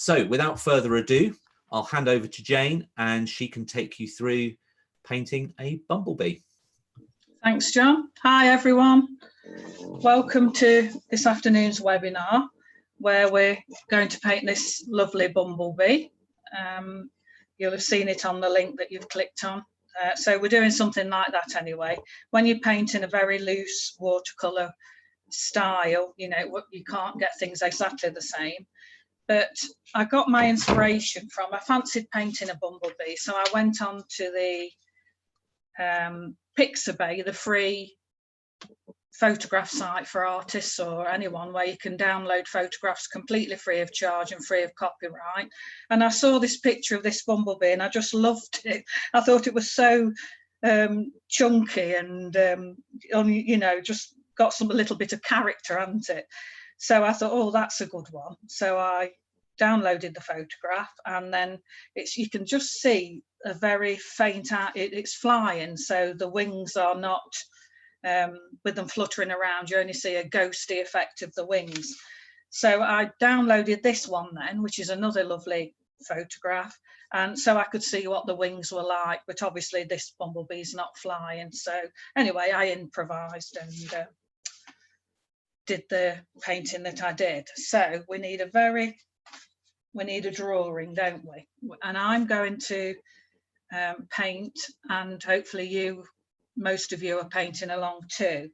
So without further ado, I'll hand over to Jane and she can take you through painting a bumblebee. Thanks, John. Hi, everyone. Welcome to this afternoon's webinar, where we're going to paint this lovely bumblebee. You'll have seen it on the link that you've clicked on. So we're doing something like that anyway. When you paint in a very loose watercolour style, you can't get things exactly the same. But I got my inspiration from, I fancied painting a bumblebee, so I went on to the Pixabay, the free photograph site for artists or anyone where you can download photographs completely free of charge and free of copyright. And I saw this picture of this bumblebee and I just loved it. I thought it was so chunky and, just got a little bit of character, hadn't it? So I thought, oh, that's a good one. So I downloaded the photograph, and then you can just see a very faint, it's flying, so the wings are not with them fluttering around. You only see a ghosty effect of the wings. So I downloaded this one then, which is another lovely photograph, and so I could see what the wings were like, but obviously this bumblebee's not flying. So anyway, I improvised and did the painting that I did. So we need a drawing, don't we? And I'm going to paint, and hopefully most of you are painting along too.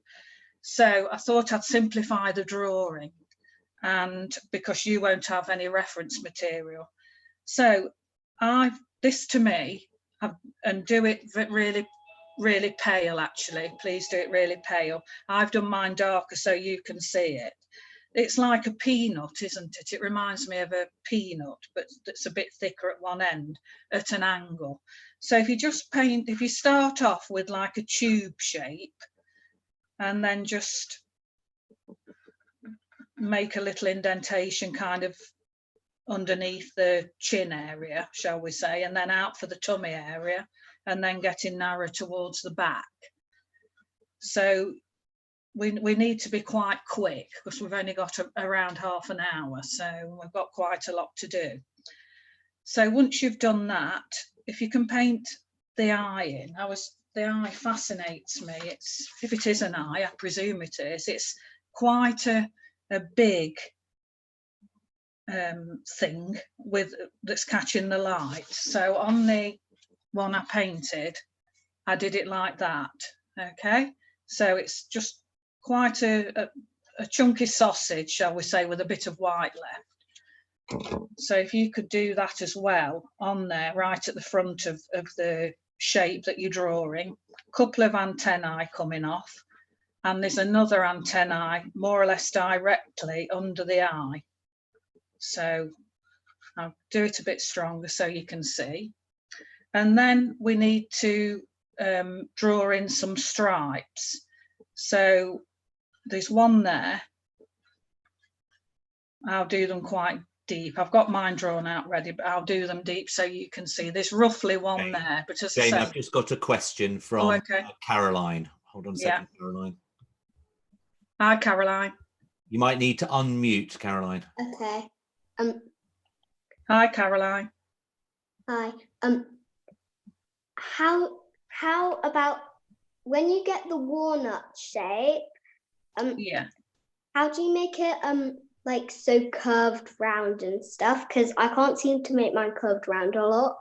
So I thought I'd simplify the drawing, and because you won't have any reference material. So this to me, and do it really pale, actually. Please do it really pale. I've done mine darker so you can see it. It's like a peanut, isn't it? It reminds me of a peanut, but it's a bit thicker at one end at an angle. So if you start off with like a tube shape and then just make a little indentation kind of underneath the chin area, shall we say, and then out for the tummy area, and then getting narrow towards the back. So we need to be quite quick because we've only got around half an hour, so we've got quite a lot to do. So once you've done that, if you can paint the eye in, the eye fascinates me. If it is an eye, I presume it is. It's quite a big thing that's catching the light. So on the one I painted, I did it like that. Okay, so it's just quite a chunky sausage, shall we say, with a bit of white left. So if you could do that as well on there, right at the front of the shape that you're drawing, a couple of antennae coming off, and there's another antennae more or less directly under the eye. So I'll do it a bit stronger so you can see. And then we need to draw in some stripes. So there's one there. I'll do them quite deep. I've got mine drawn out ready, but I'll do them deep so you can see. There's roughly one there. But as Jane, I say, I've just got a question from Caroline. Hold on a second, Caroline. Hi, Caroline. You might need to unmute, Caroline. Okay. Hi, Caroline. Hi. How about when you get the walnut shape? How do you make it like so curved round and stuff? Because I can't seem to make mine curved round a lot.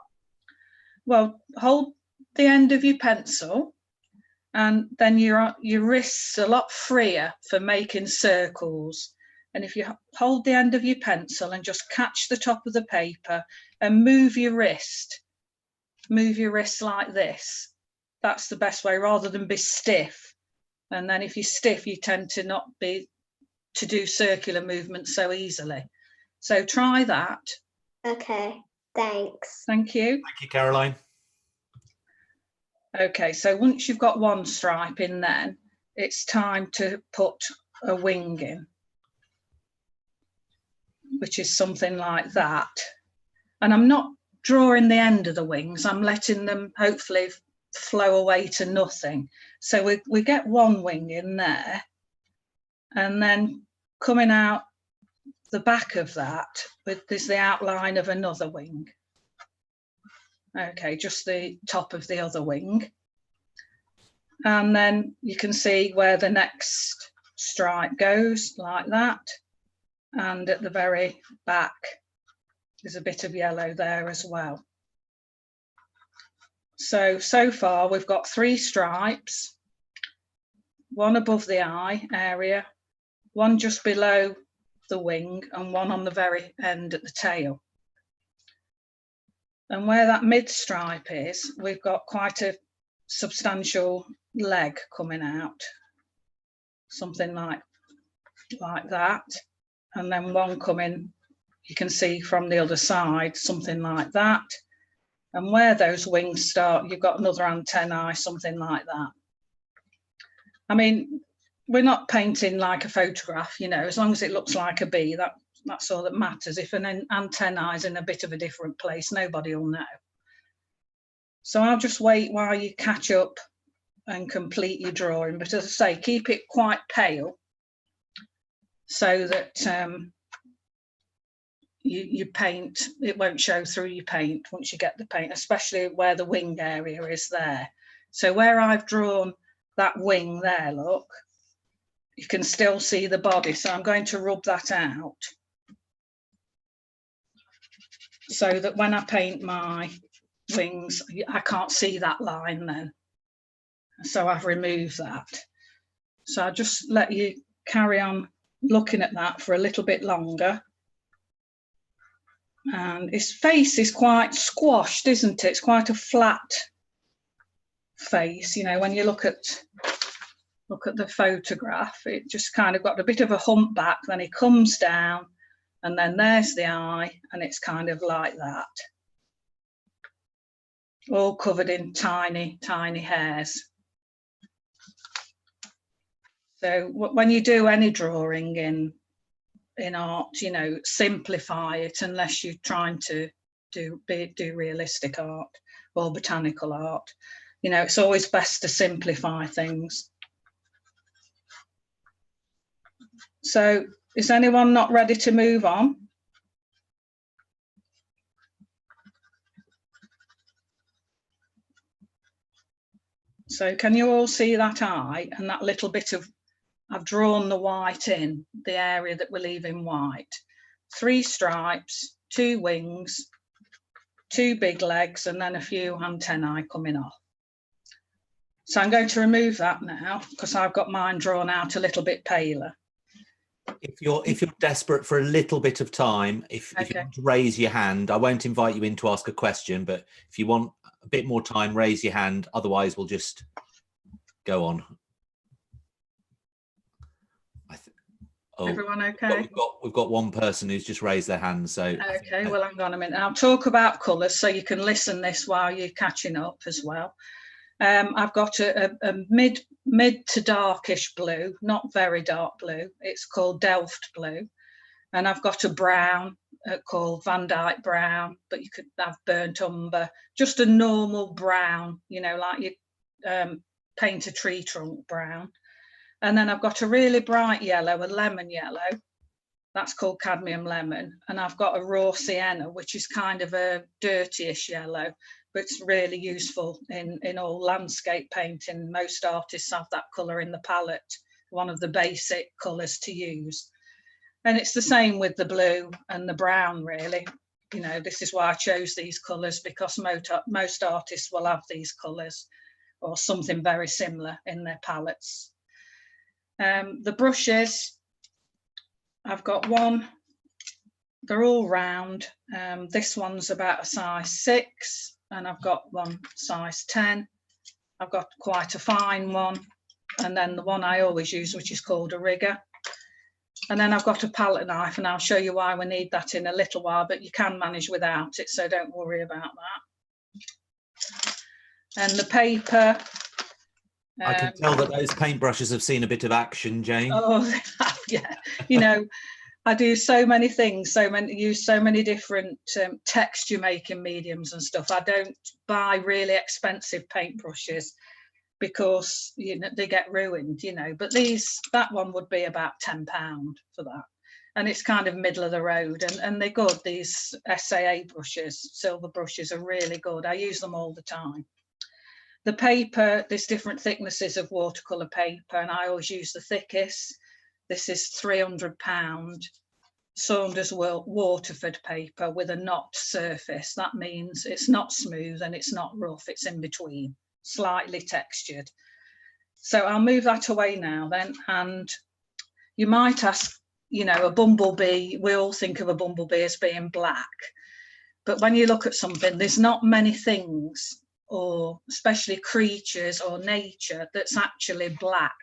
Well, hold the end of your pencil, and then your wrist's a lot freer for making circles. And if you hold the end of your pencil and just catch the top of the paper and move your wrist like this. That's the best way, rather than be stiff. And then if you're stiff, you tend to not be to do circular movements so easily. So try that. Okay, thanks. Thank you. Thank you, Caroline. Okay, so once you've got one stripe in, then it's time to put a wing in, which is something like that. And I'm not drawing the end of the wings, I'm letting them hopefully flow away to nothing. So we get one wing in there, and then coming out the back of that, there's the outline of another wing. Okay, just the top of the other wing. And then you can see where the next stripe goes, like that. And at the very back, there's a bit of yellow there as well. So far we've got 3 stripes, one above the eye area, one just below the wing, and one on the very end at the tail. And where that mid stripe is, we've got quite a substantial leg coming out, something like that. And then one coming, you can see from the other side, something like that. And where those wings start, you've got another antennae, something like that. I mean, we're not painting like a photograph, you know, as long as it looks like a bee, that's all that matters. If an antennae is in a bit of a different place, nobody will know. So I'll just wait while you catch up and complete your drawing. But as I say, keep it quite pale so that you paint, it won't show through your paint once you get the paint, especially where the wing area is there. So where I've drawn that wing there, look, you can still see the body. So I'm going to rub that out so that when I paint my wings, I can't see that line then. So I've removed that. So I'll just let you carry on looking at that for a little bit longer. And his face is quite squashed, isn't it? It's quite a flat face. You know, when you look at the photograph, it just kind of got a bit of a humpback, then it comes down, and then there's the eye, and it's kind of like that. All covered in tiny, tiny hairs. So when you do any drawing in art, you know, simplify it unless you're trying to do realistic art or botanical art. You know, it's always best to simplify things. So is anyone not ready to move on? So can you all see that eye and that little bit of, I've drawn the white in, the area that we're leaving white. 3 stripes, 2 wings, 2 big legs, and then a few antennae coming off. So I'm going to remove that now because I've got mine drawn out a little bit paler. If you're desperate for a little bit of time, if you want to raise your hand, I won't invite you in to ask a question, but if you want a bit more time, raise your hand. Otherwise, we'll just go on. Everyone okay? We've got one person who's just raised their hand. So okay, well, hang on a minute. I'll talk about colours so you can listen this while you're catching up as well. I've got a mid to darkish blue, not very dark blue. It's called Delft blue. And I've got a brown called Van Dyke brown, but you could have burnt umber, just a normal brown, you know, like you paint a tree trunk brown. And then I've got a really bright yellow, a lemon yellow. That's called cadmium lemon. And I've got a raw sienna, which is kind of a dirtyish yellow, but it's really useful in all landscape painting. Most artists have that colour in the palette, one of the basic colours to use. And it's the same with the blue and the brown, really. You know, this is why I chose these colours, because most artists will have these colours or something very similar in their palettes. The brushes, I've got one, they're all round. This one's about a size 6, and I've got one size 10. I've got quite a fine one, and then the one I always use, which is called a rigger. And then I've got a palette knife, and I'll show you why we need that in a little while, but you can manage without it, so don't worry about that. And the paper. I can tell that those paintbrushes have seen a bit of action, Jane. Oh, yeah. You know, I do so many things, use so many different texture making mediums and stuff. I don't buy really expensive paintbrushes because, you know, they get ruined, you know, but that one would be about £10 for that. and it's kind of middle of the road, and they're good. These SAA brushes, silver brushes, are really good. I use them all the time. The paper, there's different thicknesses of watercolour paper, and I always use the thickest. This is £300 Saunders Waterford paper with a knot surface. That means it's not smooth and it's not rough, it's in between, slightly textured. So I'll move that away now then, and you might ask, you know, a bumblebee, we all think of a bumblebee as being black, but when you look at something, there's not many things, or especially creatures or nature, that's actually black.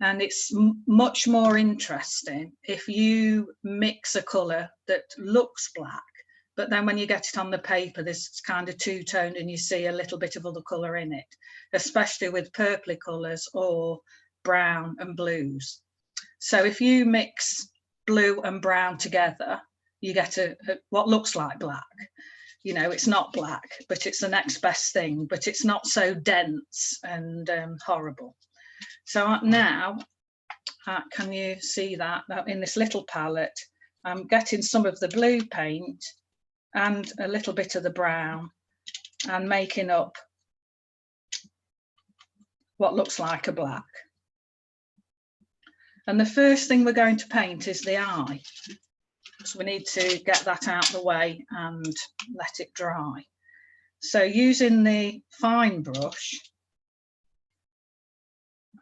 And it's much more interesting if you mix a colour that looks black, but then when you get it on the paper, this kind of two-toned and you see a little bit of other colour in it, especially with purpley colours or brown and blues. So if you mix blue and brown together, you get what looks like black. You know, it's not black, but it's the next best thing, but it's not so dense and horrible. So now, can you see that? Now in this little palette, I'm getting some of the blue paint and a little bit of the brown and making up what looks like a black. And the first thing we're going to paint is the eye. So we need to get that out of the way and let it dry. So using the fine brush,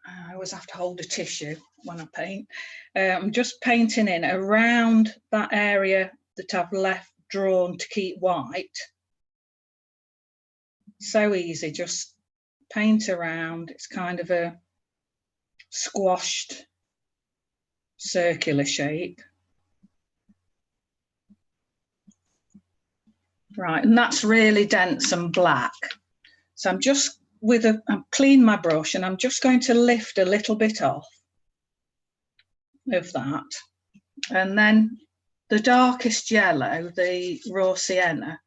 I always have to hold a tissue when I paint. I'm just painting in around that area that I've left drawn to keep white. So easy, just paint around. It's kind of a squashed circular shape. Right, and that's really dense and black. So I'm just I'm clean my brush and I'm just going to lift a little bit off of that. And then the darkest yellow, the raw sienna,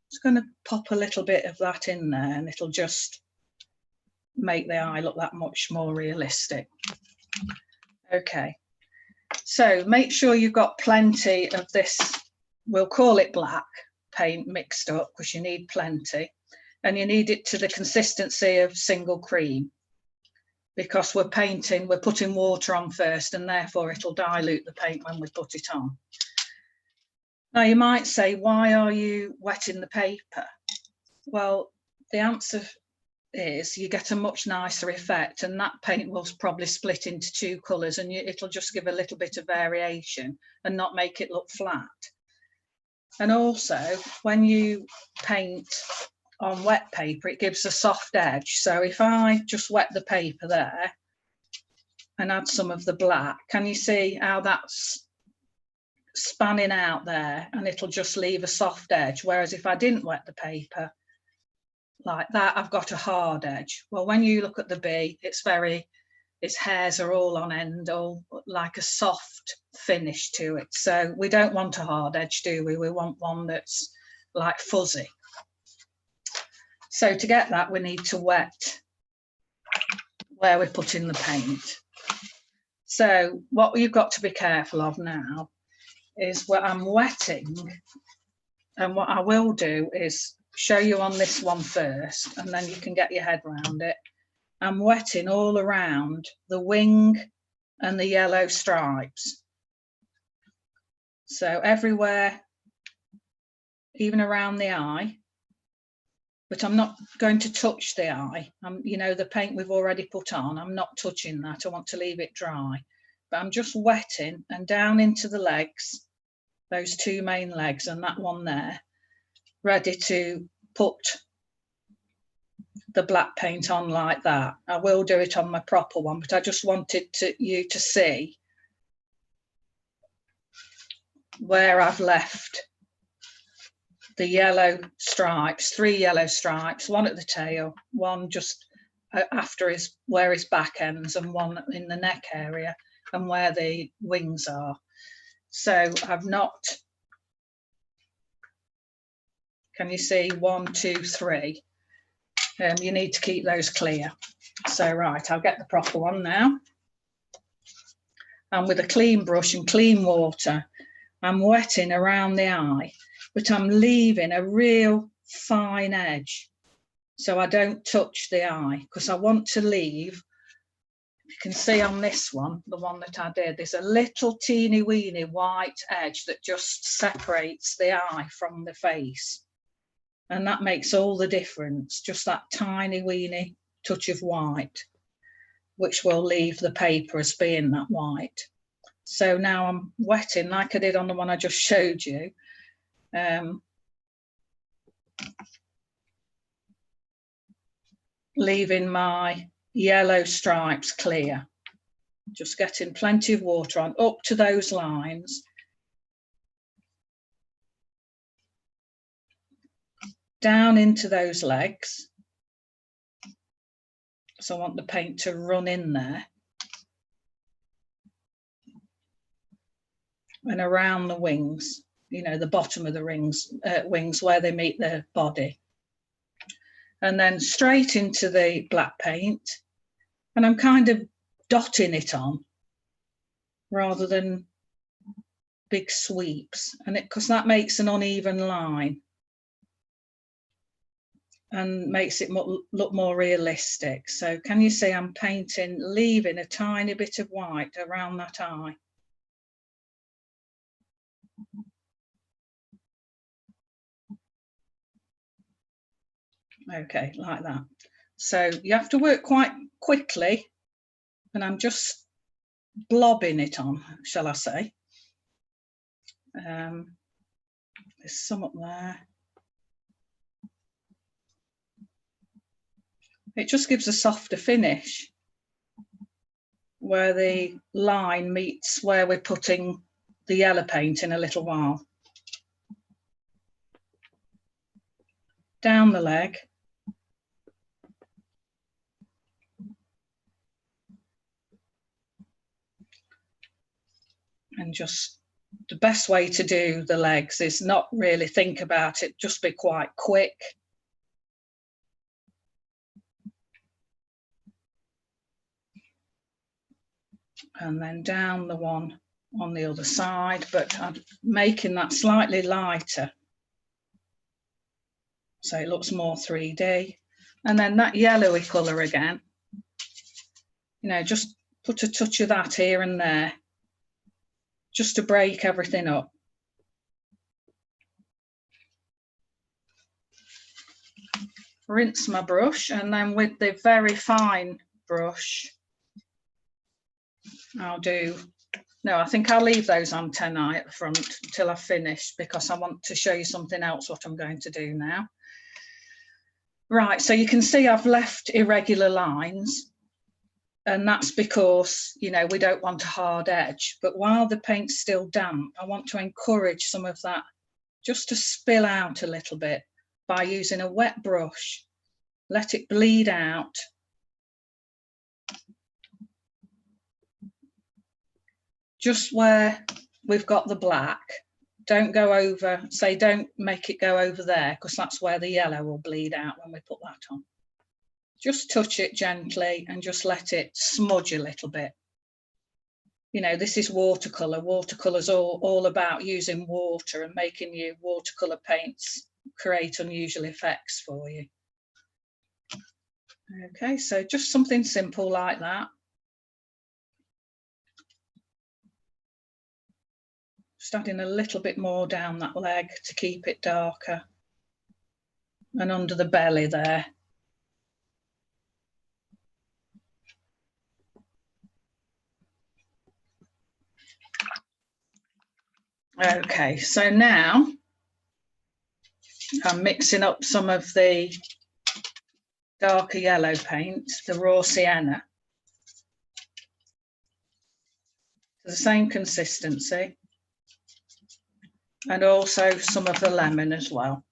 just going to pop a little bit of that in there, and it'll just make the eye look that much more realistic. Okay, so make sure you've got plenty of this, we'll call it black paint mixed up, because you need plenty. And you need it to the consistency of single cream, because we're putting water on first, and therefore it'll dilute the paint when we put it on. Now you might say, why are you wetting the paper? Well, the answer is you get a much nicer effect, and that paint will probably split into two colours, and it'll just give a little bit of variation and not make it look flat. And also, when you paint on wet paper, it gives a soft edge. So if I just wet the paper there and add some of the black, can you see how that's spanning out there, and it'll just leave a soft edge? Whereas if I didn't wet the paper like that, I've got a hard edge. Well, when you look at the bee, its hairs are all on end, all like a soft finish to it. So we don't want a hard edge, do we? We want one that's like fuzzy. So to get that, we need to wet where we're putting the paint. So what you've got to be careful of now is where I'm wetting, and what I will do is show you on this one first, and then you can get your head around it. I'm wetting all around the wing and the yellow stripes. So everywhere, even around the eye. But I'm not going to touch the eye. You know, the paint we've already put on, I'm not touching that. I want to leave it dry. But I'm just wetting and down into the legs, those two main legs and that one there, ready to put the black paint on like that. I will do it on my proper one, but I just wanted you to see where I've left the yellow stripes, 3 yellow stripes, one at the tail, one just after where his back ends, and one in the neck area and where the wings are. So I've not, can you see 1, 2, 3? You need to keep those clear. So right, I'll get the proper one now. and with a clean brush and clean water, I'm wetting around the eye, but I'm leaving a real fine edge so I don't touch the eye, because I want to leave, you can see on this one, the one that I did, there's a little teeny weeny white edge that just separates the eye from the face. And that makes all the difference, just that tiny weeny touch of white, which will leave the paper as being that white. So now I'm wetting like I did on the one I just showed you. Leaving my yellow stripes clear. Just getting plenty of water on up to those lines. Down into those legs. So I want the paint to run in there. And around the wings, you know, the bottom of the wings where they meet the body. And then straight into the black paint. And I'm kind of dotting it on rather than big sweeps. And because that makes an uneven line and makes it look more realistic. So can you see I'm painting, leaving a tiny bit of white around that eye. Okay, like that. So you have to work quite quickly, and I'm just blobbing it on, shall I say. There's some up there. It just gives a softer finish where the line meets where we're putting the yellow paint in a little while. Down the leg. And just the best way to do the legs is not really think about it, just be quite quick. And then down the one on the other side, but I'm making that slightly lighter so it looks more 3D. And then that yellowy colour again, you know, just put a touch of that here and there, just to break everything up. Rinse my brush, and then with the very fine brush, I think I'll leave those antennae at the front until I've finished, because I want to show you something else what I'm going to do now. Right, so you can see I've left irregular lines, and that's because, you know, we don't want a hard edge. But while the paint's still damp, I want to encourage some of that just to spill out a little bit by using a wet brush. Let it bleed out. Just where we've got the black. Don't go over, say, don't make it go over there, because that's where the yellow will bleed out when we put that on. Just touch it gently and just let it smudge a little bit. You know, this is watercolour. Watercolour's all about using water and making your watercolour paints create unusual effects for you. Okay, so just something simple like that. Just adding a little bit more down that leg to keep it darker, and under the belly there. Okay, so now I'm mixing up some of the darker yellow paint, the raw sienna, to the same consistency, and also some of the lemon as well.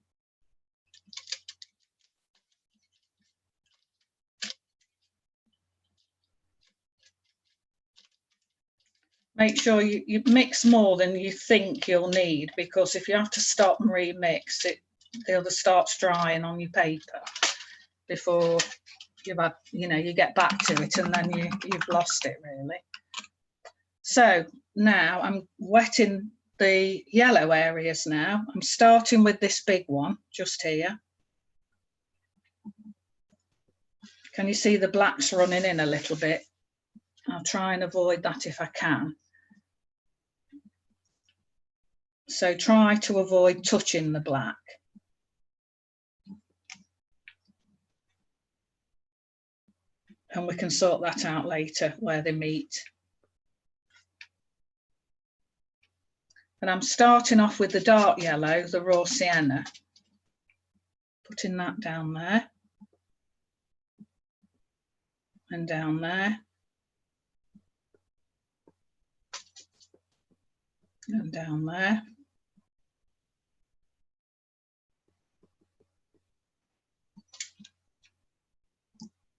Make sure you mix more than you think you'll need, because if you have to stop and remix, the other starts drying on your paper before you've had, you know, you get back to it, and then you've lost it really. So now I'm wetting the yellow areas now. I'm starting with this big one just here. Can you see the blacks running in a little bit? I'll try and avoid that if I can. So try to avoid touching the black. And we can sort that out later where they meet. And I'm starting off with the dark yellow, the raw sienna. Putting that down there. And down there. And down there.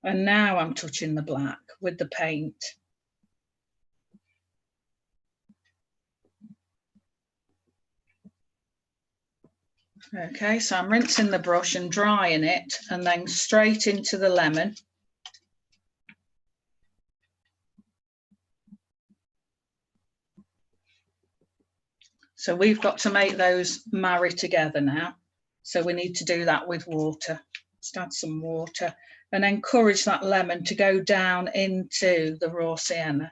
And now I'm touching the black with the paint. Okay, so I'm rinsing the brush and drying it and then straight into the lemon. So we've got to make those marry together now. So we need to do that with water. Just add some water and encourage that lemon to go down into the raw sienna.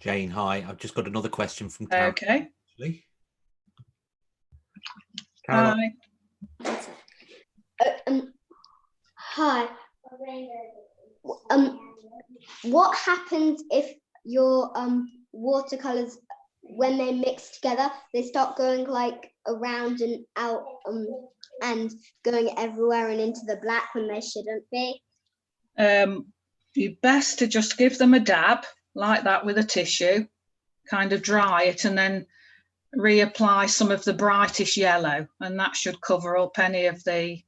Jane, hi. I've just got another question from Caroline. Okay. Caroline. Hi. Hi. What happens if your watercolors, when they mix together, they start going like around and out and going everywhere and into the black when they shouldn't be? You're best to just give them a dab like that with a tissue, kind of dry it and then reapply some of the brightest yellow, and that should cover up any of the,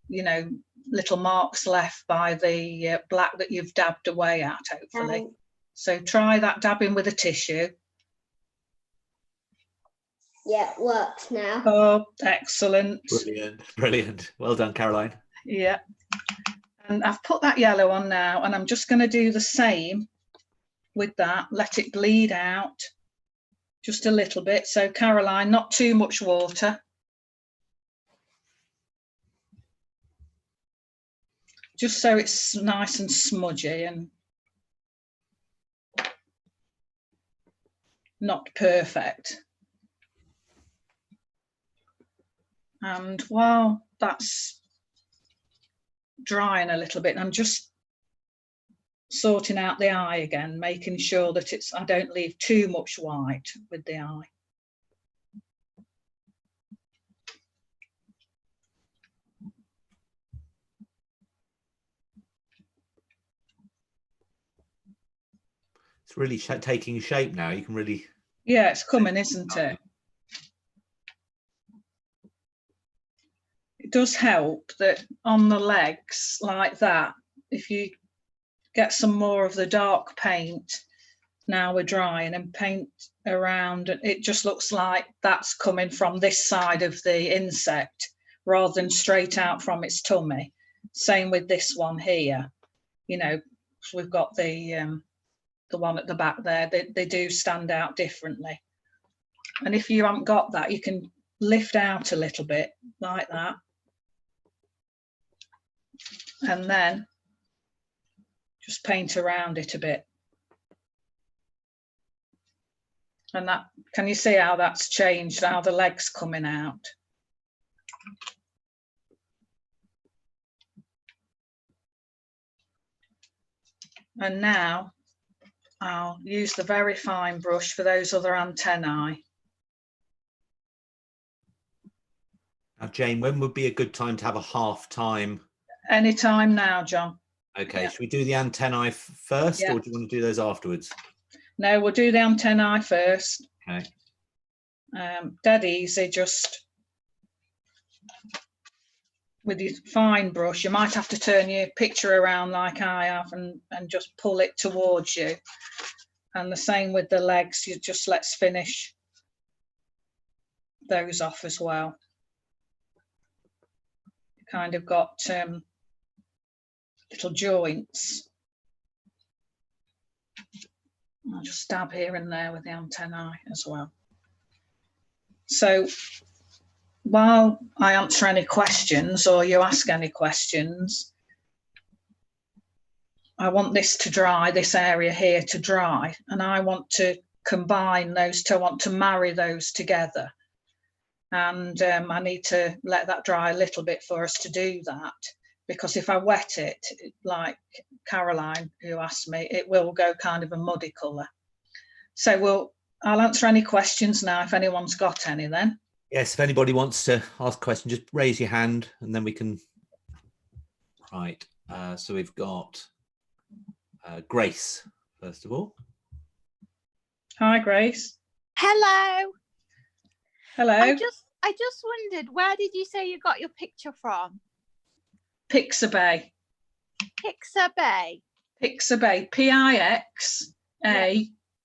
you know, little marks left by the black that you've dabbed away at, hopefully. So try that dabbing with a tissue. Yeah, it works now. Oh, excellent. Brilliant, brilliant. Well done, Caroline. Yeah. And I've put that yellow on now, and I'm just going to do the same with that. Let it bleed out just a little bit. So Caroline, not too much water. Just so it's nice and smudgy and not perfect. And while that's drying a little bit, I'm just sorting out the eye again, making sure that I don't leave too much white with the eye. It's really taking shape now. You can really... Yeah, it's coming, isn't it? It does help that on the legs like that, if you get some more of the dark paint, now we're drying, and paint around, it just looks like that's coming from this side of the insect rather than straight out from its tummy. Same with this one here. You know, we've got the one at the back there. They do stand out differently. And if you haven't got that, you can lift out a little bit like that. And then just paint around it a bit. And that, can you see how that's changed, how the leg's coming out? And now I'll use the very fine brush for those other antennae. Now, Jane, when would be a good time to have a half time? Any time now, John. Okay, Yeah. Should we do the antennae first, or do you want to do those afterwards? No, we'll do the antennae first. Okay. Dead easy, just with your fine brush. You might have to turn your picture around like I have and just pull it towards you. And the same with the legs, let's finish those off as well. kind of got little joints. I'll just dab here and there with the antennae as well. So while I answer any questions or you ask any questions, I want this to dry, this area here to dry, and I want to combine those two, I want to marry those together. And I need to let that dry a little bit for us to do that, because if I wet it, like Caroline, who asked me, it will go kind of a muddy colour. So I'll answer any questions now if anyone's got any then. Yes, if anybody wants to ask a question, just raise your hand and then we can. Right, so we've got Grace, first of all. Hi, Grace. Hello. Hello. I just wondered, where did you say you got your picture from? Pixabay. Pixabay. Pixabay. Pixabay.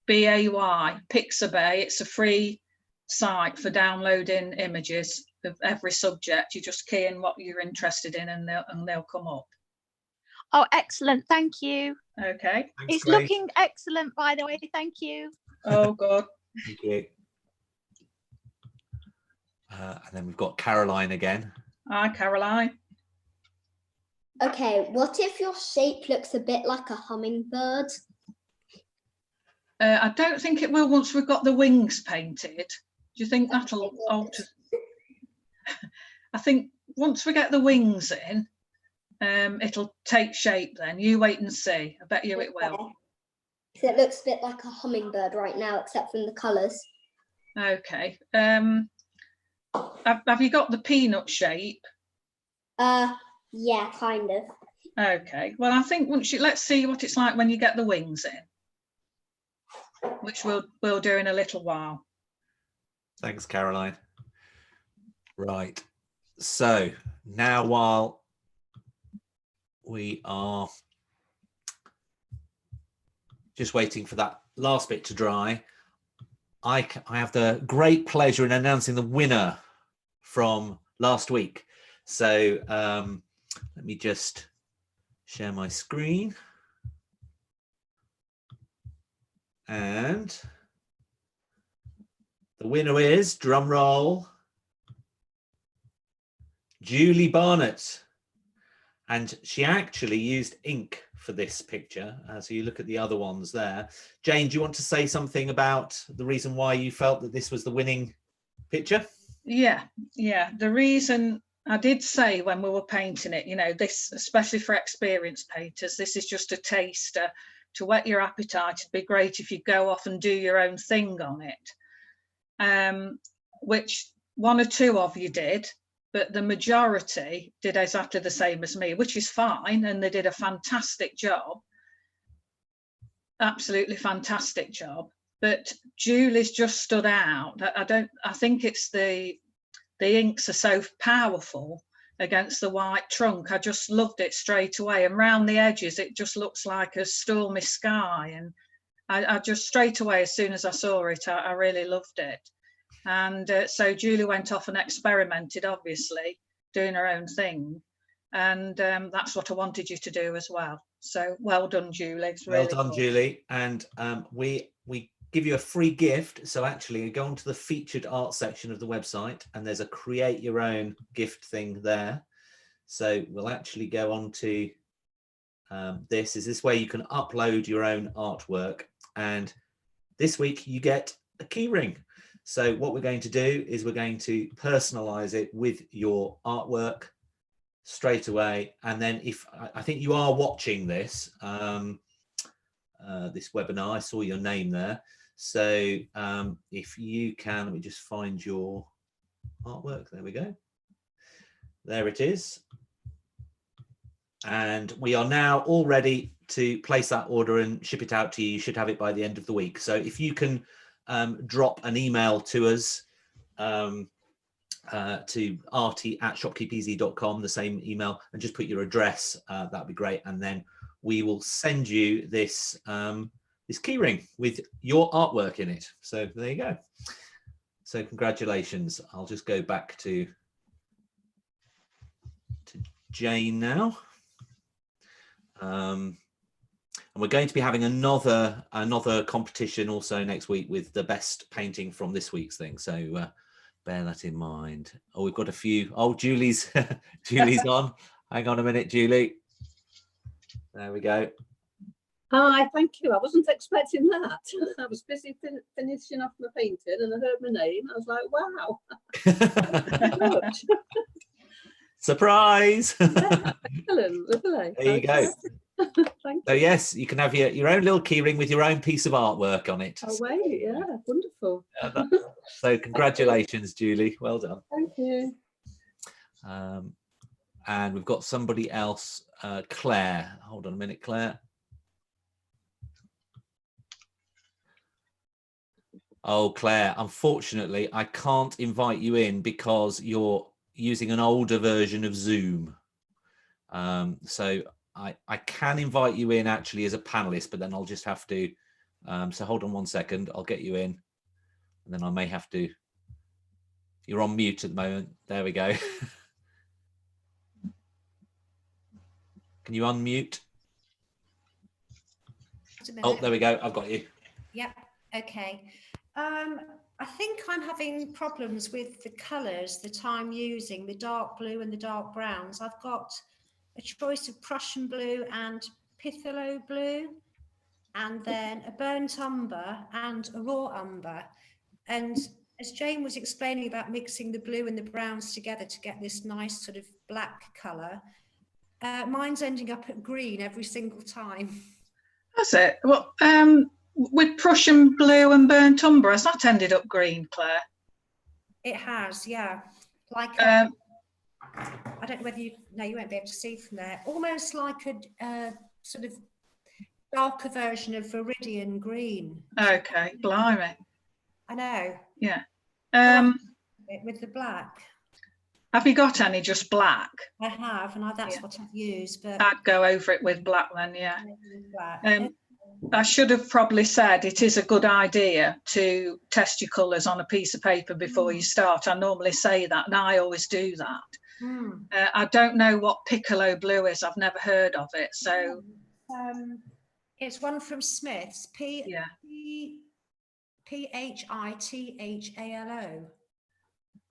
Pixabay. It's a free site for downloading images of every subject. You just key in what you're interested in and they'll come up. Oh, excellent. Thank you. Okay. Thanks, It's Grace. looking excellent, by the way. Thank you. Oh, good. Thank you. And then we've got Caroline again. Hi, Caroline. Okay, what if your shape looks a bit like a hummingbird? I don't think it will once we've got the wings painted. Do you think that'll alter? I think once we get the wings in, it'll take shape then. You wait and see. I bet you it will. So it looks a bit like a hummingbird right now, except from the colours. Okay. Have you got the peanut shape? Yeah, kind of. Okay. Well, I think let's see what it's like when you get the wings in, which we'll do in a little while. Thanks, Caroline. Right. So now, while we are just waiting for that last bit to dry, I have the great pleasure in announcing the winner from last week. So let me just share my screen. And the winner is, drum roll, Julie Barnett. And she actually used ink for this picture. So you look at the other ones there. Jane, do you want to say something about the reason why you felt that this was the winning picture? Yeah. The reason I did say when we were painting it, this, especially for experienced painters, this is just a taster to whet your appetite. It'd be great if you go off and do your own thing on it, which one or two of you did. But the majority did exactly the same as me, which is fine. And they did a fantastic job. Absolutely fantastic job. But Julie's just stood out. I think it's the inks are so powerful against the white trunk. I just loved it straight away. And round the edges, it just looks like a stormy sky. And I just straight away, as soon as I saw it, I really loved it. And so Julie went off and experimented, obviously, doing her own thing. And that's what I wanted you to do as well. So well done, Julie. It's Well really done, cool. Julie. And we give you a free gift. So actually, you go onto the featured art section of the website and there's a create your own gift thing there. So we'll actually go on to this. Is this where you can upload your own artwork? And this week you get a key ring. So what we're going to do is we're going to personalize it with your artwork straight away. And then if I think you are watching this, this webinar, I saw your name there. So if you can, let me just find your artwork. There we go. There it is. And we are now all ready to place that order and ship it out to you. You should have it by the end of the week. So if you can drop an email to us to arty@shopkeepez.com, the same email, and just put your address, that'd be great. And then we will send you this this keyring with your artwork in it. So there you go. So congratulations. I'll just go back to to Jane now. And we're going to be having another competition also next week with the best painting from this week's thing. So bear that in mind. Oh, we've got a few. Oh, Julie's Julie's on. Hang on a minute, Julie. There we go. Hi, thank you. I wasn't expecting that. I was busy finishing off my painting and I heard my name. I was like, wow. Surprise. Yeah, excellent, lovely. There you go. Thank So you. yes, you can have your own little keyring with your own piece of artwork on it. Oh, wait, yeah, wonderful. So congratulations, Julie. Well done. Thank you. And we've got somebody else, Claire. Hold on a minute, Claire. Oh, Claire, unfortunately, I can't invite you in because you're using an older version of Zoom. So I can invite you in actually as a panelist, but then I'll just have to, so hold on one second, I'll get you in, and then I may have to, you're on mute at the moment. There we go. Can you unmute? Oh, there we go, I've got you. Yep, okay. I think I'm having problems with the colours that I'm using, the dark blue and the dark browns. I've got a choice of Prussian blue and Phthalo blue, and then a burnt umber and a raw umber. And as Jane was explaining about mixing the blue and the browns together to get this nice sort of black colour, mine's ending up at green every single time. That's it. Well, with Prussian blue and burnt umber, has that ended up green, Claire? It has, yeah. Like I don't know whether you won't be able to see from there. Almost like a sort of darker version of viridian green. Okay, blimey. I know. Yeah. With the black. Have you got any just black? I have, and that's what I've used. But I'd go over it with black then, yeah. Black. I should have probably said it is a good idea to test your colours on a piece of paper before you start. I normally say that, and I always do that. I don't know what Piccolo blue is. I've never heard of it. So it's one from Smith's. Phithalo.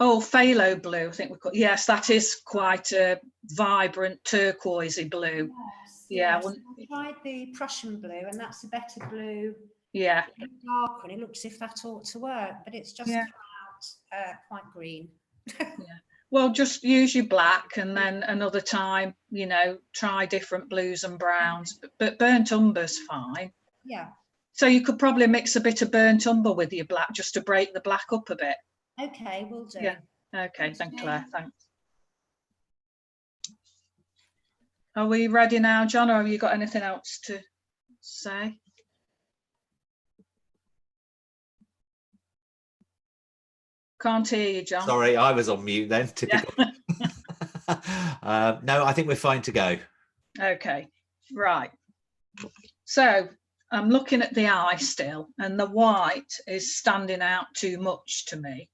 Oh, phthalo blue, I think we call. Yes, that is quite a vibrant turquoisey blue. Yes. I tried the Prussian blue, and that's a better blue. Yeah. Darker, and it looks as if that ought to work, but it's just come out quite green. Yeah. Well, just use your black, and then another time, you know, try different blues and browns. But burnt umber's fine. Yeah. So you could probably mix a bit of burnt umber with your black just to break the black up a bit. Okay, we'll do. Yeah. Okay, thanks, Claire. Thanks. Are we ready now, John, or have you got anything else to say? Can't hear you, John. Sorry, I was on mute then. Typical. No, I think we're fine to go. Okay, right. So I'm looking at the eye still, and the white is standing out too much to me.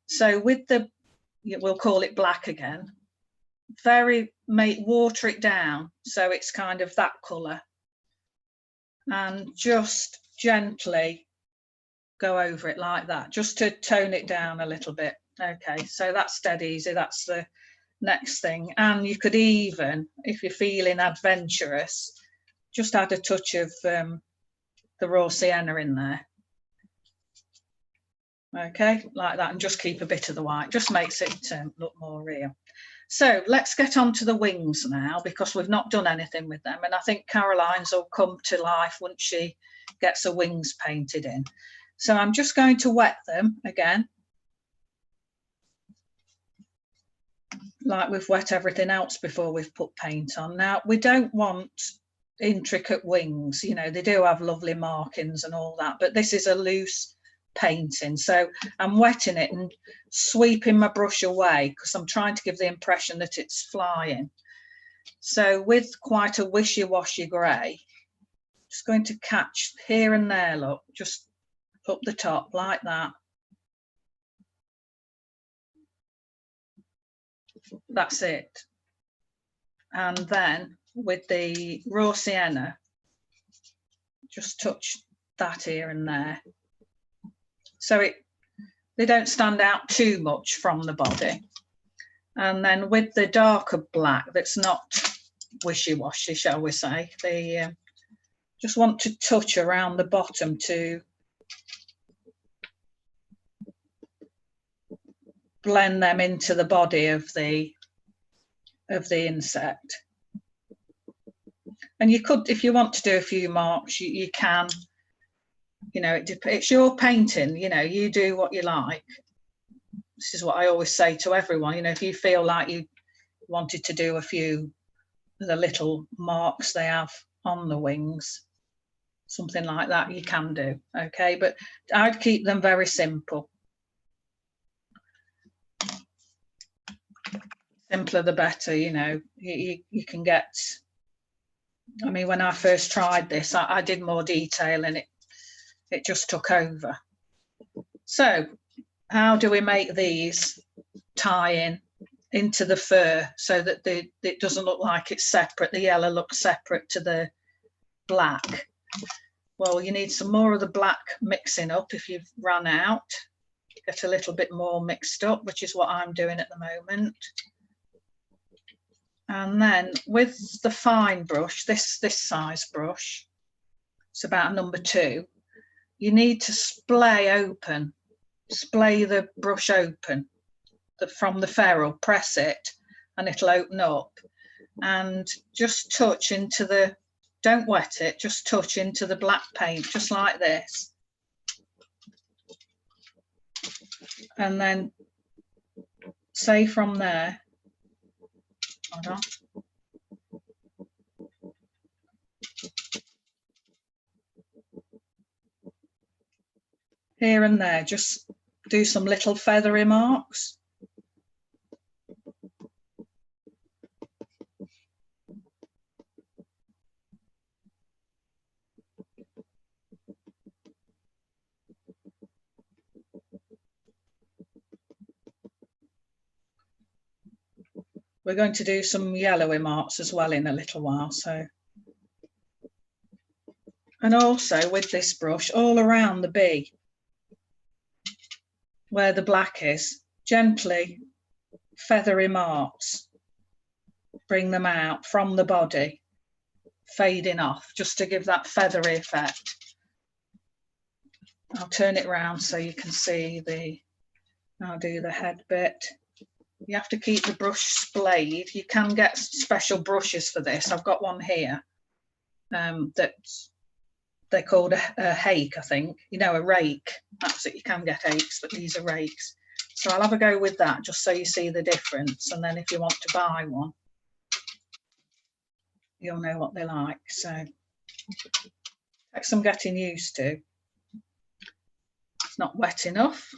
So with the, we'll call it black again, water it down so it's kind of that colour, and just gently go over it like that, just to tone it down a little bit. Okay, so that's dead easy. That's the next thing. And you could even, if you're feeling adventurous, just add a touch of the raw sienna in there. Okay, like that, and just keep a bit of the white, just makes it look more real. So let's get on to the wings now, because we've not done anything with them, and I think Caroline's will come to life once she gets her wings painted in. So I'm just going to wet them again, like we've wet everything else before we've put paint on. Now, we don't want intricate wings, you know, they do have lovely markings and all that, but this is a loose painting, so I'm wetting it and sweeping my brush away because I'm trying to give the impression that it's flying. So with quite a wishy-washy grey, just going to catch here and there, look, just up the top like that. That's it. and then with the raw sienna, just touch that here and there. So they don't stand out too much from the body. And then with the darker black that's not wishy-washy, shall we say, they just want to touch around the bottom to blend them into the body of the insect. And you could, if you want to do a few marks, you can. You know, it's your painting, you know, you do what you like. This is what I always say to everyone, you know, if you feel like you wanted to do a few of the little marks they have on the wings, something like that, you can do, okay? But I'd keep them very simple. Simpler the better, you know. You can get, I mean, when I first tried this, I did more detail and it just took over. So how do we make these tie in into the fur so that it doesn't look like it's separate? The yellow looks separate to the black. Well, you need some more of the black mixing up if you've run out. Get a little bit more mixed up, which is what I'm doing at the moment. And then with the fine brush, this size brush, it's about number 2, you need to splay the brush open from the ferrule, press it and it'll open up, and just touch into the, don't wet it, just touch into the black paint, just like this. And then say from there, hold on. Here and there, just do some little feathery marks. We're going to do some yellowy marks as well in a little while. So, and also with this brush, all around the bee, where the black is, gently feathery marks, bring them out from the body, fading off, just to give that feathery effect. I'll turn it round so you can see I'll do the head bit. You have to keep the brush splayed. You can get special brushes for this. I've got one here that they're called a hake, I think. You know, a rake. That's it. You can get hakes, but these are rakes. So I'll have a go with that just so you see the difference. And then if you want to buy one, you'll know what they're like. So takes some getting used to. It's not wet enough.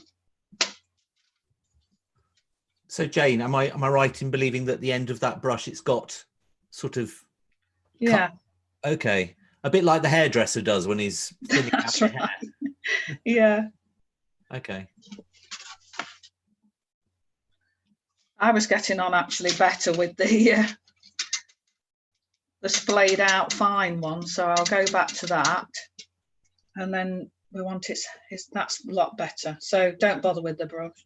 So Jane, am I right in believing that the end of that brush, it's got sort of Yeah. Okay, a bit like the hairdresser does when he's thinning out the hair. Yeah. Okay. I was getting on actually better with the splayed out fine one, so I'll go back to that, and then we want that's a lot better. So don't bother with the brush.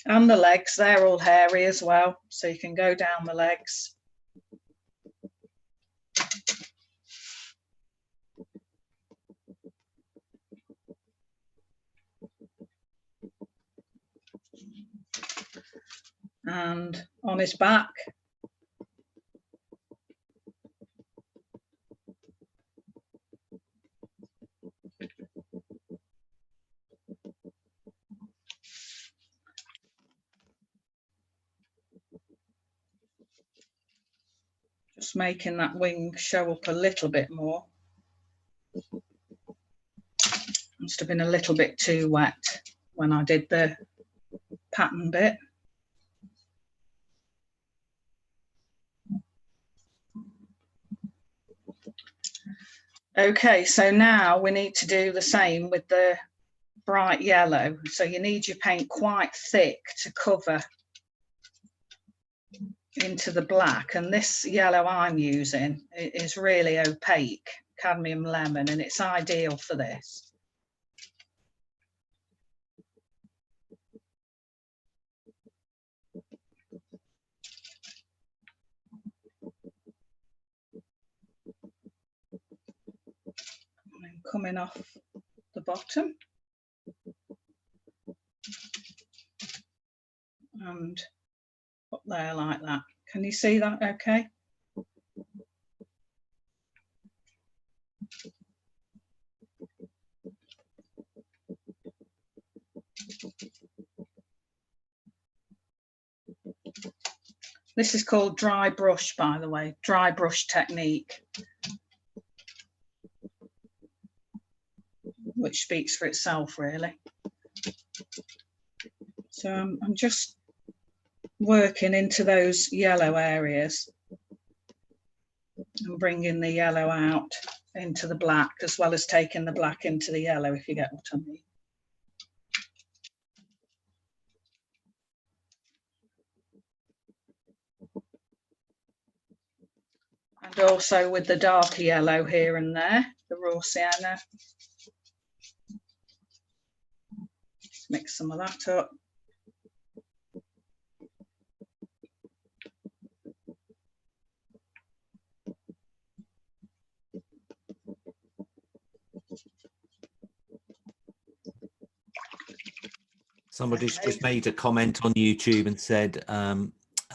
And the legs, they're all hairy as well, so you can go down the legs. And on his back. Just making that wing show up a little bit more. Must have been a little bit too wet when I did the pattern bit. Okay, so now we need to do the same with the bright yellow. So you need your paint quite thick to cover into the black, and this yellow I'm using is really opaque, cadmium lemon, and it's ideal for this. And coming off the bottom and up there like that. Can you see that okay? This is called dry brush, by the way, dry brush technique, which speaks for itself, really. So I'm just working into those yellow areas and bringing the yellow out into the black, as well as taking the black into the yellow, if you get what I mean. And also with the darker yellow here and there, the raw sienna. Mix some of that up. Somebody's just made a comment on YouTube and said,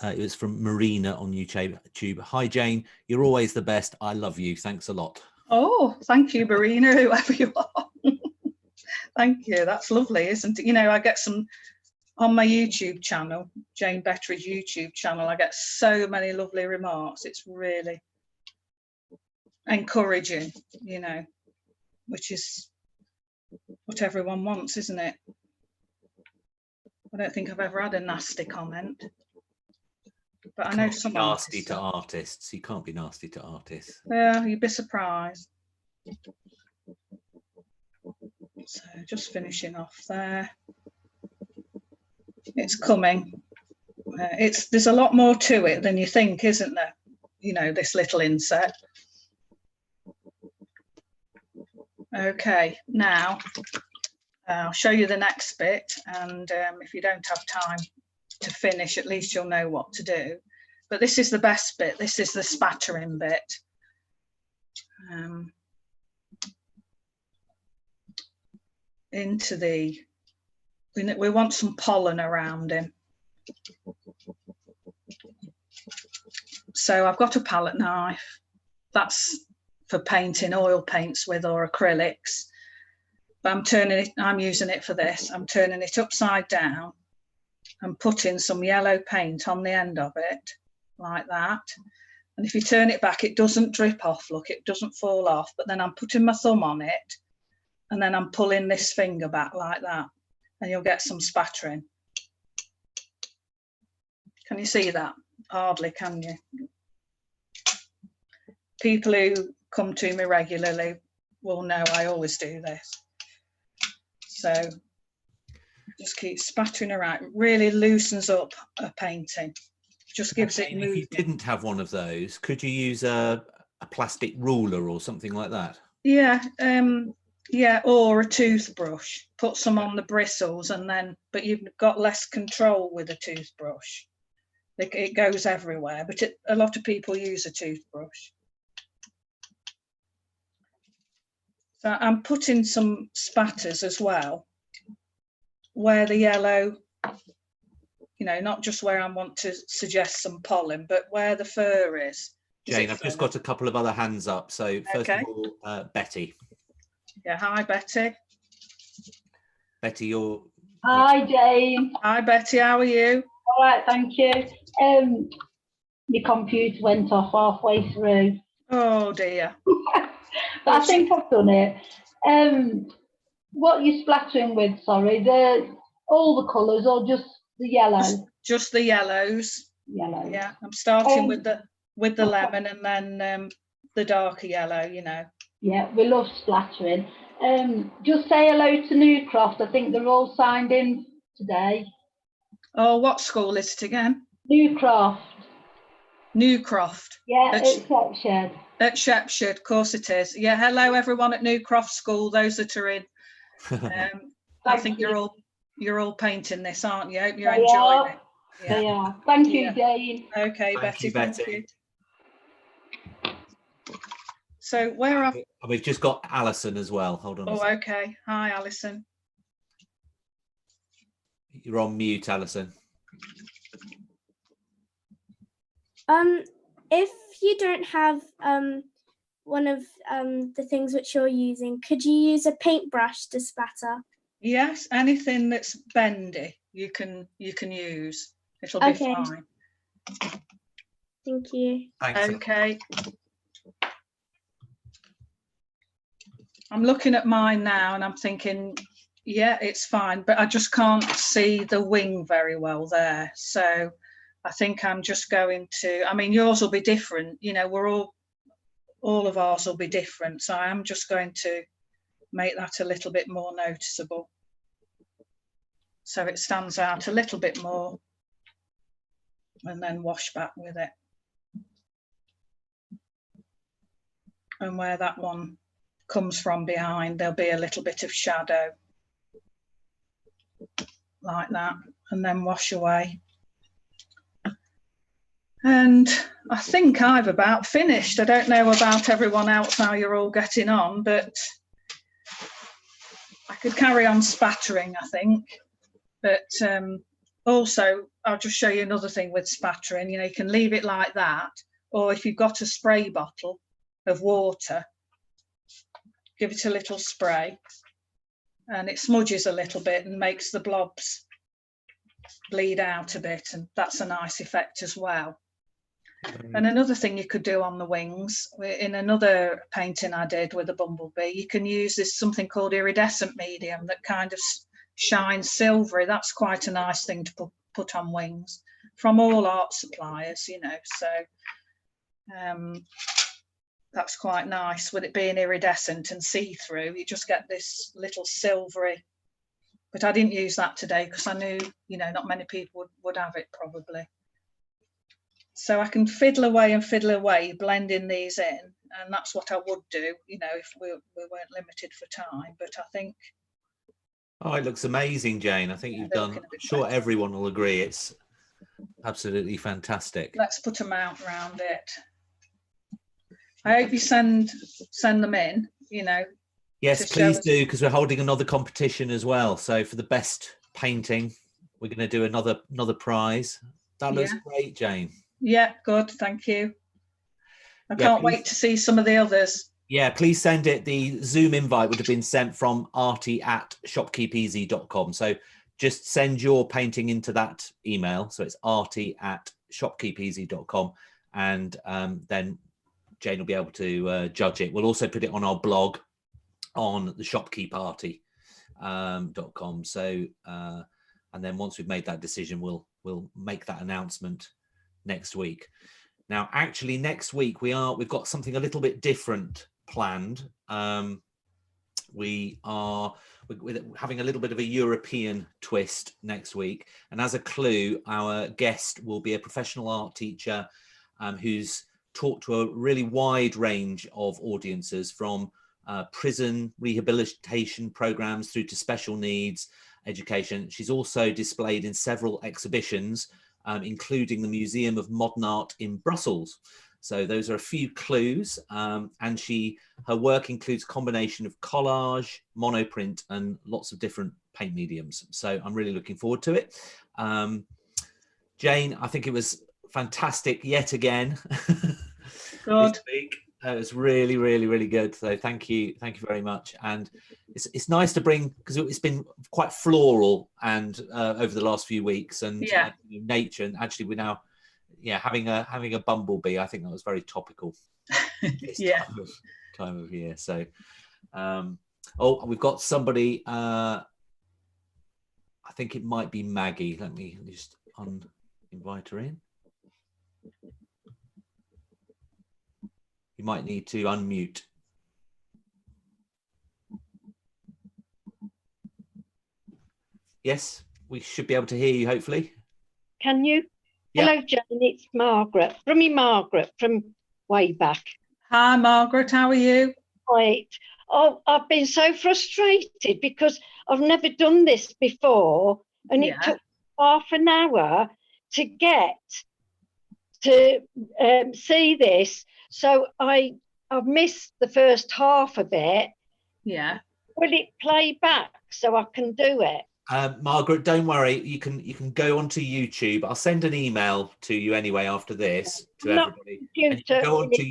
it was from Marina on YouTube. Hi, Jane. You're always the best. I love you. Thanks a lot. Oh, thank you, Marina, whoever you are. Thank you. That's lovely, isn't it? You know, I get some on my YouTube channel, Jane Betteridge YouTube channel. I get so many lovely remarks. It's really encouraging, you know, which is what everyone wants, isn't it? I don't think I've ever had a nasty comment, but I know some nasty to artists. You can't be nasty to artists. Yeah, you'd be surprised. So just finishing off there. It's coming. There's a lot more to it than you think, isn't there? You know, this little inset. Okay, now I'll show you the next bit, and if you don't have time to finish, at least you'll know what to do. But this is the best bit. This is the spattering bit. Into the, we want some pollen around him. So I've got a palette knife. That's for painting oil paints with or acrylics. But I'm using it for this. I'm turning it upside down and putting some yellow paint on the end of it, like that. And if you turn it back, it doesn't drip off, look, it doesn't fall off. But then I'm putting my thumb on it, and then I'm pulling this finger back like that, and you'll get some spattering. Can you see that? Hardly, can you? People who come to me regularly will know I always do this. So just keep spattering around. It really loosens up a painting. Just gives it movement. If you didn't have one of those, could you use a plastic ruler or something like that? Yeah, yeah, or a toothbrush. Put some on the bristles, and then, but you've got less control with a toothbrush. It goes everywhere, but a lot of people use a toothbrush. So I'm putting some spatters as well, where the yellow, you know, not just where I want to suggest some pollen, but where the fur is. Jane, I've just got a couple of other hands up. So first of all, Betty. Yeah, hi, Betty. Betty, you're... Hi, Jane. Hi, Betty, how are you? All right, thank you. My computer went off halfway through. Oh, dear. But I think I've done it. What you're splattering with, sorry, all the colours or just the yellow? Just the yellows. Yellow. Yeah, I'm starting with the lemon and then the darker yellow, you know. Yeah, we love splattering. Just say hello to Newcroft. I think they're all signed in today. Oh, what school is it again? Newcroft. Newcroft. Yeah, At it's Shepshed. At Shepshed, of course it is. Yeah, hello everyone at Newcroft School, those that are in. I think you're all painting this, aren't you? I hope you're enjoying it. Yeah. They are. Thank you, Jane. Okay, Betty, thank you. So where have... We've just got Alison as well. Hold on. Oh, okay. Hi, Alison. You're on mute, Alison. If you don't have one of the things which you're using, could you use a paintbrush to spatter? Yes, anything that's bendy you can use. It'll be fine. Thank you. Thanks. Okay. I'm looking at mine now and I'm thinking, yeah, it's fine, but I just can't see the wing very well there. So I think I'm just going to, I mean, yours will be different, you know, all of ours will be different. So I'm just going to make that a little bit more noticeable. So it stands out a little bit more, and then wash back with it. And where that one comes from behind, there'll be a little bit of shadow like that, and then wash away. And I think I've about finished. I don't know about everyone else, how you're all getting on, but I could carry on spattering, I think. But also, I'll just show you another thing with spattering. You know, you can leave it like that, or if you've got a spray bottle of water, give it a little spray, and it smudges a little bit and makes the blobs bleed out a bit, and that's a nice effect as well. And another thing you could do on the wings, in another painting I did with a bumblebee, you can use this something called iridescent medium that kind of shines silvery. That's quite a nice thing to put on wings from all art suppliers, you know. So that's quite nice with it being iridescent and see-through. You just get this little silvery, but I didn't use that today because I knew, you know, not many people would have it probably. So I can fiddle away, blending these in, and that's what I would do, you know, if we weren't limited for time. But I think... Oh, it looks amazing, Jane. I think you've done, I'm sure everyone will agree, it's absolutely fantastic. Let's put them out around it. I hope you send them in, you know. Yes, please do, because we're holding another competition as well. So for the best painting, we're going to do another prize. That looks great, Jane. Yeah, good, thank you. I can't wait to see some of the others. Yeah, please send it. The Zoom invite would have been sent from artie@shopkeepeasy.com. So just send your painting into that email. So it's artie@shopkeepeasy.com. And then Jane will be able to judge it. We'll also put it on our blog on the shopkeeparty.com. So, and then once we've made that decision, we'll make that announcement next week. Now, actually, next week we've got something a little bit different planned. We're having a little bit of a European twist next week, and as a clue, our guest will be a professional art teacher who's taught to a really wide range of audiences, from prison rehabilitation programs through to special needs education. She's also displayed in several exhibitions, including the Museum of Modern Art in Brussels. So those are a few clues, and her work includes a combination of collage, monoprint, and lots of different paint mediums. So I'm really looking forward to it. Jane, I think it was fantastic yet again. Good. This week. It was really, really, really good. So thank you very much. And it's nice to bring, because it's been quite floral and over the last few weeks, and nature, and actually we're now having a bumblebee. I think that was very topical. Time of year. So we've got somebody, I think it might be Maggie. Let me just invite her in. You might need to unmute. Yes, we should be able to hear you, hopefully. Can you? Yeah. Hello, Jane. It's Margaret. Margaret from way back. Hi, Margaret. How are you? Right. Oh, I've been so frustrated because I've never done this before, and it took half an hour to get to see this. So I've missed the first half of it. Yeah. Will it play back so I can do it? Margaret, don't worry. You can go onto YouTube. I'll send an email to you anyway after this to everybody. And you can go onto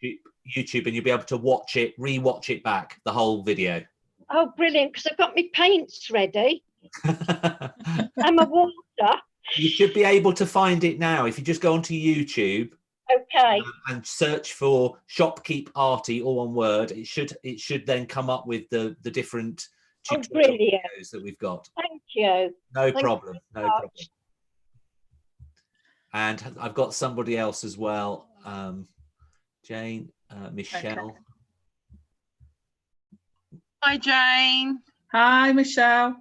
YouTube and you'll be able to watch it, re-watch it back, the whole video. Oh, brilliant! Because I've got my paints ready and my water. You should be able to find it now if you just go onto YouTube. Okay. And search for Shopkeep Arty, all one word. It should then come up with the different tutorial videos that we've got. Thank you. No problem. And I've got somebody else as well. Jane, Michelle. Okay. Hi, Jane. Hi, Michelle.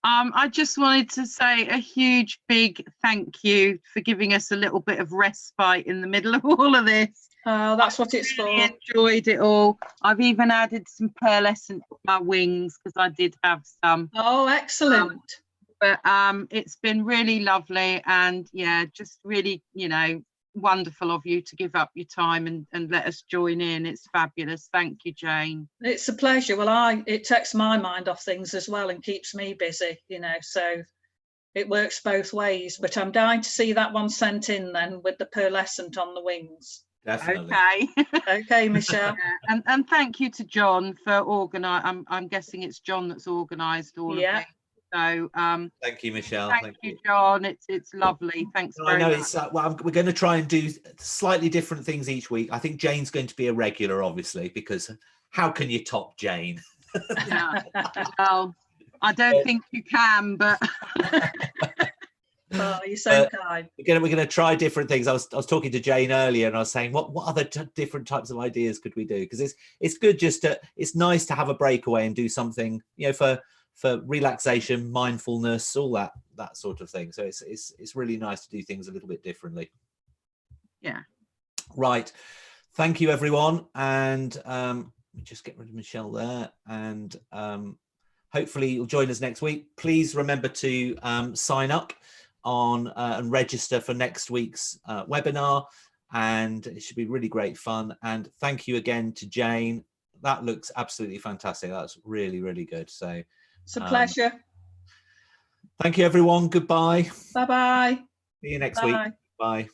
I just wanted to say a huge, big thank you for giving us a little bit of respite in the middle of all of this. Oh, that's what it's for. I enjoyed it all. I've even added some pearlescent to my wings because I did have some. Oh, excellent. But it's been really lovely, and yeah, just really, wonderful of you to give up your time and let us join in. It's fabulous. Thank you, Jane. It's a pleasure. Well, it takes my mind off things as well and keeps me busy, so it works both ways. But I'm dying to see that one sent in then with the pearlescent on the wings. Definitely. Okay, Michelle. Yeah. And thank you to John for organising. I'm guessing it's John that's organised all of it. So thank you, Michelle. Thank you, John. It's lovely. Thanks very much. It's we're going to try and do slightly different things each week. I think Jane's going to be a regular, obviously, because how can you top Jane? Yeah. Well, I don't think you can, but oh, you're so kind. We're going to try different things. I was talking to Jane earlier, and I was saying, what other different types of ideas could we do? Because it's good it's nice to have a breakaway and do something, for relaxation, mindfulness, all that sort of thing. So it's really nice to do things a little bit differently. Yeah. Right. Thank you, everyone. And just get rid of Michelle there. And hopefully you'll join us next week. Please remember to sign up on and register for next week's webinar. And it should be really great fun. And thank you again to Jane. That looks absolutely fantastic. That's really, really good. So it's a pleasure. Thank you, everyone. Goodbye. Bye-bye. See you next week. Bye.